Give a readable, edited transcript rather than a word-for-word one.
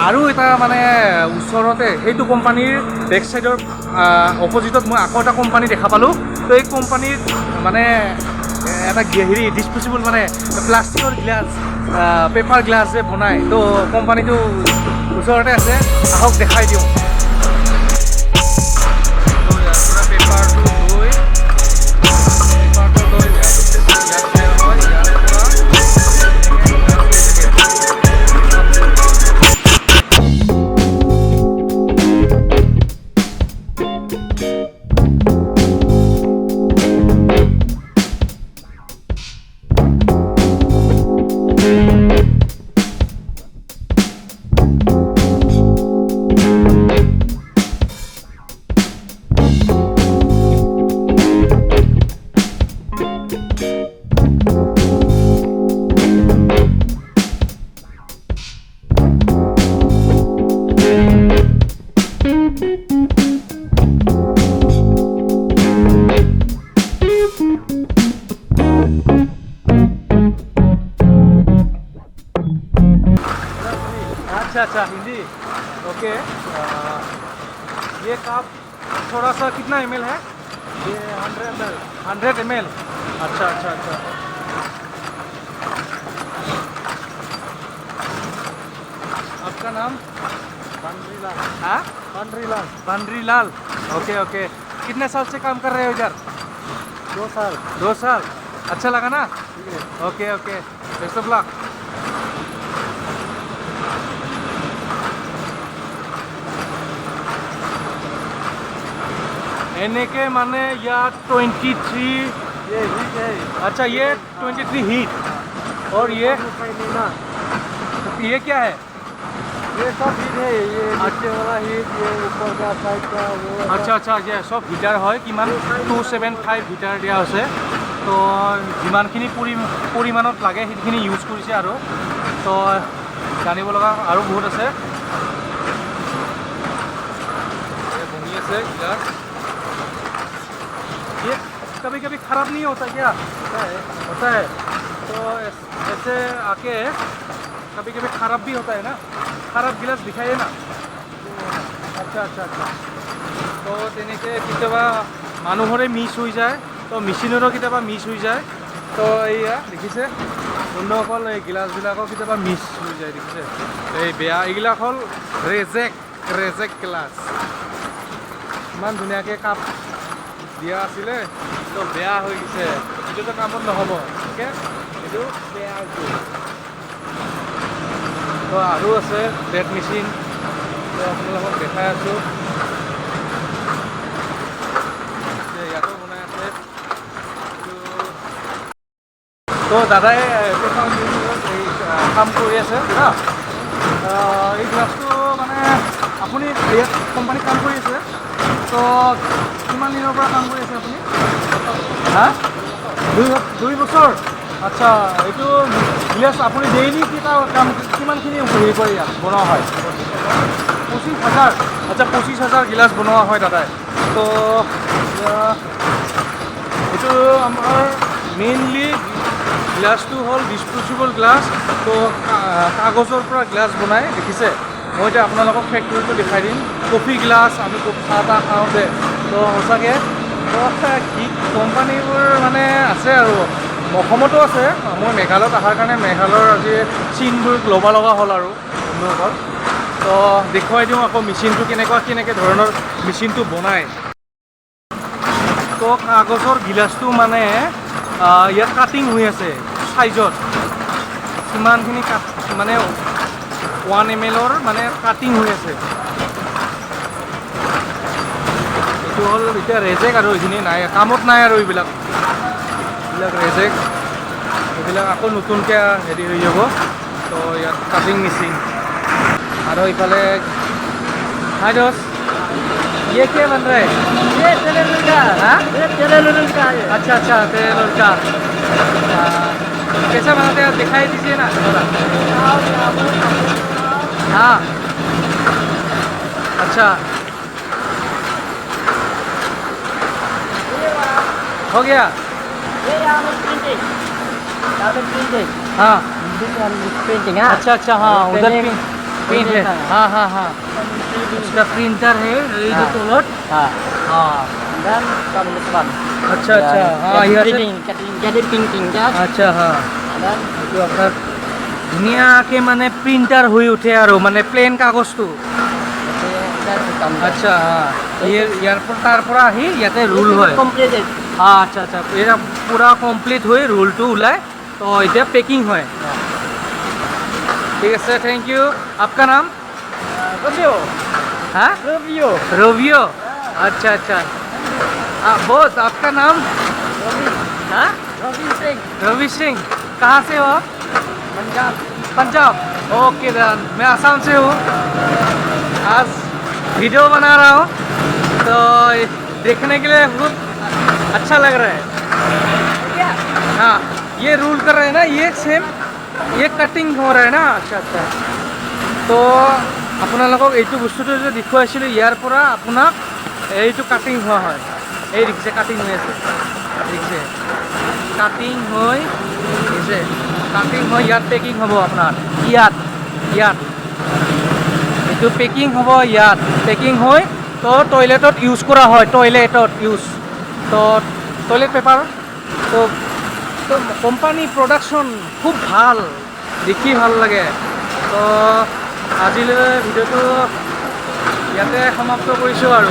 আৰু এটা মানে ওচৰতে সেইটো কোম্পানীৰ বেক চাইডৰ অপজিটত মই আকৌ এটা কোম্পানী দেখা পালোঁ। তো এই কোম্পানীত মানে এটা হেৰি ডিছপ'জিবল মানে প্লাষ্টিকৰ গ্লাছ পেপাৰ গ্লাছ যে বনায়, তো কোম্পানীটো ওচৰতে আছে, আহক দেখাই দিওঁ। তো ইয়াৰ পৰা পেপাৰটো লৈ अच्छा हिंदी ओके। ये कप थोड़ा सा कितना ml है? ये 100 ml। 100 ml। अच्छा अच्छा अच्छा। आपका नाम? बंदरीलाल। हाँ, बंदरीलाल। बंदरीलाल। Okay okay. कितने साल से काम कर रहे हो इधर? 2 साल। 2 साल। अच्छा लगा ना? ठीक है। Okay okay, best of luck. एने के माने या 23। ये हीट है। अच्छा ये 23 हीट। और ये क्या है? ये सब हीट है। ये नीचे वाला हीट, ये ऊपर का साइड का वो। अच्छा अच्छा, ये सब হিটাৰ হয়। কিমান 275 হিটাৰ দিয়া হৈছে। তো যিমানখিনি পৰিমাণত লাগে সেইখিনি ইউজ কৰিছে আৰু। তো জানিব লগা আৰু বহুত আছে। বনি আছে गिलास। ये कभी कभी ख़राब नहीं होता क्या? होता है। तो ऐसे आके कभी कभी ख़राब भी होता है ना? ख़राब गिलास दिखाइए ना। अच्छा अच्छा अच्छा। তো তেনেকৈ কেতিয়াবা মানুহৰে মিছ হৈ যায়, তো মেচিনৰো কেতিয়াবা মিছ হৈ যায়। তো এইয়া দেখিছে বন্ধুসকল, এই গিলাচবিলাকো কেতিয়াবা মিছ হৈ যায়, দেখিছে? এই বেয়া এইবিলাক হ'ল ৰেজেক গ্লাছ। ইমান ধুনীয়াকৈ কাপ দিয়া আছিলে, তো বেয়া হৈ গৈছে। এইটোতো কামত নহ'ব, অ'কে? এইটো বেয়া হৈছে। তো আৰু আছে ব্ৰেড মেচিন, তো আপোনালোকক দেখাই আছোঁ। ইয়াতো বনাই আছে। তো দাদাই এই কাম কৰি আছে হা। এই গ্লাছটো মানে আপুনি ইয়াত কোম্পানীত কাম কৰি আছে, তো কিমান দিনৰ পৰা কাম কৰি আছে আপুনি? হা, 2 বছৰ। আচ্ছা, এইটো গ্লাছ আপুনি ডেইলি কাম কিমানখিনি হেৰি কৰি ইয়াত বনোৱা হয়? 25,000। আচ্ছা, 25,000 গিলাচ বনোৱা হয় দাদাই। তো এইটো আমাৰ মেইনলি গ্লাছটো হ'ল ডিছপ'জিবল গ্লাছ। তো কাগজৰ পৰা গ্লাছ বনাই, দেখিছে? মই এতিয়া আপোনালোকক ফেক্টৰীটো দেখাই দিম। কফি গ্লাছ, আমি চাহ তাহ খাওঁ যে, তো সঁচাকৈ তো কোম্পানীবোৰ মানে আছে আৰু অসমতো আছে। মই মেঘালয়ত অহাৰ কাৰণে মেঘালয়ৰ আজি চিনবোৰ ল'ব লগা হ'ল আৰু বন্ধুসকল। তো দেখুৱাই দিওঁ আকৌ মেচিনটো কেনেকৈ ধৰণৰ মেচিনটো বনায়। তো কাগজৰ গিলাচটো মানে ইয়াত কাটিং হৈ আছে চাইজত। কিমানখিনি মানে 1 ml মানে কাটিং হৈ আছে। এইটো হ'ল এতিয়া ৰেজেক আৰু এইখিনি নাই, কামত নাই আৰু এইবিলাক ৰেজেক। এইবিলাক আকৌ নতুনকৈ হেৰি হৈ যাব। তো ইয়াত কাটিং মেচিন আৰু ইফালে হাই দোষ। ये क्या बन रहा है? ये टेलर का। हाँ, ये टेलर का है। अच्छा अच्छा, टेलर का। कैसा बनाते हैं दिखाई दीजिए ना थोड़ा। हाँ, अच्छा हो गया। ये यहाँ पे प्रिंटिंग, यहाँ पे प्रिंटिंग। हाँ, प्रिंटिंग। हाँ, अच्छा अच्छा, हाँ उधर भी। प्रिंट है हाँ हाँ हाँ इसका प्रिंटर है ये जो तोलत हाँ हाँ dan come this one अच्छा अच्छा हाँ यहाँ से jadi printing gas আচ্ছা হা dan এইটো আপোনাৰ ধুনীয়াকৈ মানে প্ৰিণ্টাৰ হৈ উঠে আৰু মানে প্লেন কাগজটো dan come আচ্ছা হা ইয়াৰ পৰা তাৰ পৰা আহি ইয়াতে ৰোল হয় completed হা আচ্ছা আচ্ছা এটা পুৰা কমপ্লিট হৈ ৰোলটো ওলায় তো এতিয়া পেকিং হয় ঠিক আছে থেংক ইউ आपका नाम review हाँ review रवियो अच्छा अच्छा बॉस आपका नाम हाँ Ravi Singh रवि सिंह कहाँ से हो आप Punjab पंजाब ओके डन मैं आसाम से हूँ आज वीडियो बना रहा हूँ तो देखने के लिए बहुत अच्छा लग रहा है हाँ ये रूल कर रहे हैं ना ये सेम ये कटिंग हो रहा है ना अच्छा अच्छा तो আপোনালোকক এইটো বস্তুটো যে দেখুৱাইছিলোঁ ইয়াৰ পৰা আপোনাক এইটো কাটিং হোৱা হয় এই দেখিছে কাটিং হৈ আছে দেখিছে কাটিং হৈ দেখিছে কাটিং হৈ ইয়াত পেকিং হ'ব আপোনাৰ ইয়াত এইটো পেকিং হ'ব ইয়াত পেকিং হৈ তো টয়লেটত ইউজ কৰা হয় টয়লেটত ইউজ তো টয়লেট পেপাৰ তো তো কোম্পানী প্ৰডাকশ্যন খুব ভাল দেখি ভাল লাগে তো আজিলৈ ভিডিঅ'টো ইয়াতে সমাপ্ত কৰিছোঁ আৰু